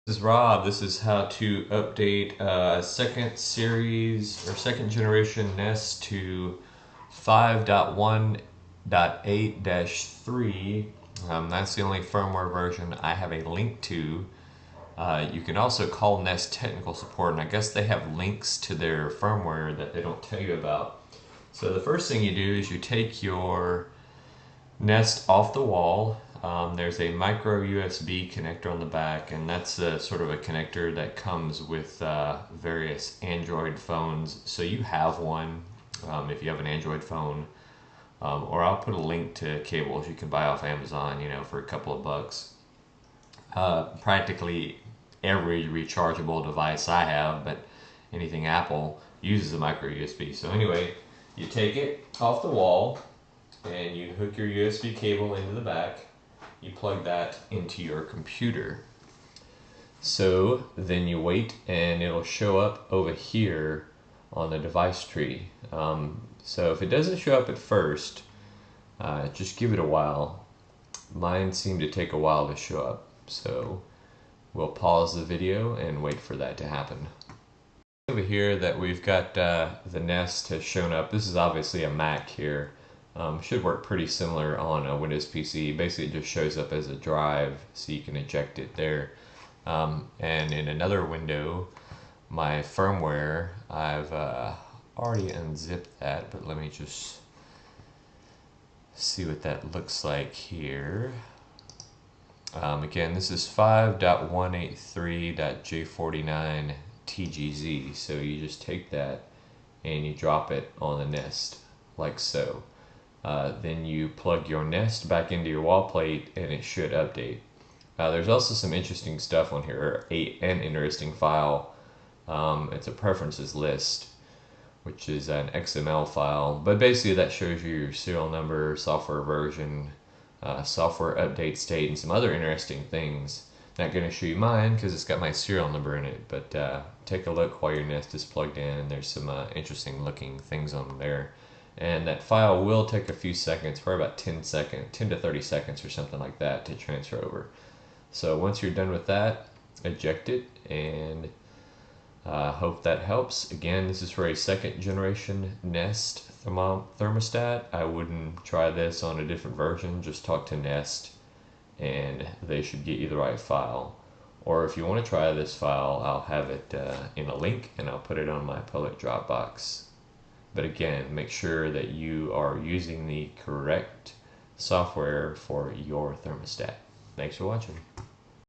This is Rob. This is how to update second series or second generation Nest to 5.1.8-3. That's the only firmware version I have a link to. You can also call Nest technical support, and I guess they have links to their firmware that they don't tell you about. So the first thing you do is you take your Nest off the wall. There's a micro USB connector on the back, and that's sort of a connector that comes with various Android phones. So you have one if you have an Android phone, or I'll put a link to cables you can buy off Amazon, for a couple of bucks. Practically every rechargeable device I have, but anything Apple uses a micro USB. So anyway, you take it off the wall and you hook your USB cable into the back. You plug that into your computer. So then you wait and it'll show up over here on the device tree. So if it doesn't show up at first, just give it a while. Mine seemed to take a while to show up. So we'll pause the video and wait for that to happen. Over here that we've got the Nest has shown up. This is obviously a Mac here. Should work pretty similar on a Windows PC. Basically, it just shows up as a drive, so you can eject it there. And in another window, my firmware, I've already unzipped that, but let me just see what that looks like here. Again, this is 5.183.J49 TGZ. So you just take that and you drop it on the Nest, like so. Then you plug your Nest back into your wall plate and it should update. There's also some interesting stuff on here, an interesting file. It's a preferences list, which is an XML file. But basically that shows you your serial number, software version, software update state, and some other interesting things. Not going to show you mine because it's got my serial number in it, but take a look while your Nest is plugged in, and there's some interesting looking things on there. And that file will take a few seconds, probably about 10 to 30 seconds or something like that to transfer over. So once you're done with that, eject it, and hope that helps. Again, this is for a second generation Nest thermostat. I wouldn't try this on a different version. Just talk to Nest and they should get you the right file. Or if you want to try this file, I'll have it in a link and I'll put it on my public Dropbox. But again, make sure that you are using the correct software for your thermostat. Thanks for watching.